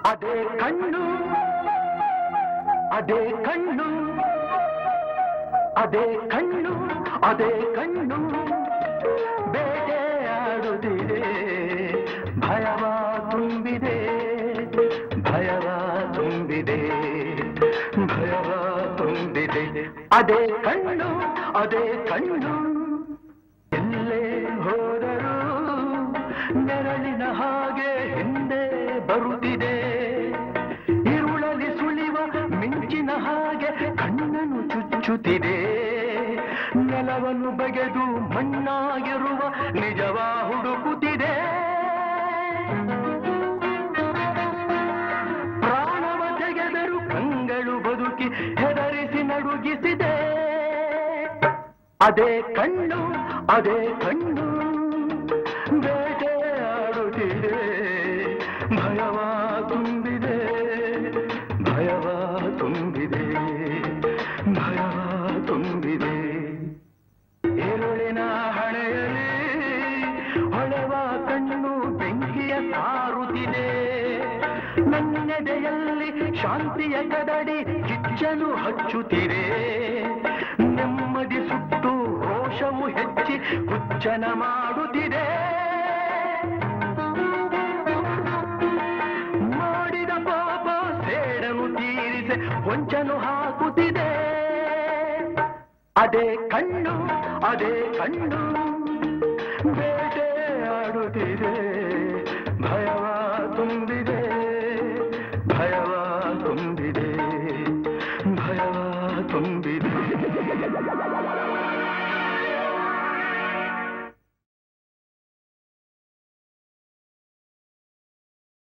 ಅದೇ ಕಣ್ಣು ಅದೇ ಕಣ್ಣು ಅದೇ ಕಣ್ಣು ಅದೇ ಕಣ್ಣು ಬೇಟೆಯಾಡುತ್ತಿದೆ ಭಯವ ತುಂಬಿದೆ ಭಯವ ತುಂಬಿದೆ ಭಯವ ತುಂಬಿದೆ ಅದೇ ಕಣ್ಣು ಅದೇ ಕಣ್ಣು ಎಲ್ಲೇ ಹೋದರೂ ನೆರಳಿನ ಹಾಗೆ ಹಿಂದೆ ಬರುತ್ತಿದೆ ಇರುಳಲಿ ಸುಳಿವ ಮಿಂಚಿನ ಹಾಗೆ ಕಣ್ಣನ್ನು ಚುಚ್ಚುತ್ತಿದೆ ನೆಲವನ್ನು ಬಗೆದು ಮಣ್ಣಾಗಿರುವ ನಿಜವ ಹುಡುಕುತ್ತಿದೆ ಪ್ರಾಣವ ತೆಗೆದರು ಕಂಗಳು ಬದುಕಿ ಹೆದರಿಸಿ ನಡುಗಿಸಿದೆ ಅದೇ ಕಣ್ಣು ಅದೇ ಕಣ್ಣು ಬೇಟೆಯಾಡುತ್ತಿದೆ ಭಯವ ತುಂಬಿದೆ ಭಯವ ತುಂಬಿದೆ ಭಯವ ತುಂಬಿದೆ ಏರುಳಿನ ಹಣೆಯಲ್ಲಿ ಹೊಳೆವ ಕಣ್ಣು ಬೆಂಕಿಯ ಸಾರುತ್ತಿದೆ ನನ್ನೆದೆಯಲ್ಲಿ ಶಾಂತಿಯ ಕದಡಿ ಕಿಚ್ಚನು ಹಚ್ಚುತ್ತಿದೆ ನೆಮ್ಮದಿ ಸುಟ್ಟು ರೋಷವು ಹೆಚ್ಚಿ ಹುಚ್ಚನ ಮಾಡುತ್ತಿದೆ ಮಾಡಿದ ಪಾಪ ಸೇಡನು ತೀರಿಸಿ ಹೊಂಚನು ಹಾಕುತ್ತಿದೆ ಅದೇ ಕಣ್ಣು ಬೇಟೆಯಾಡುತ್ತಿದೆ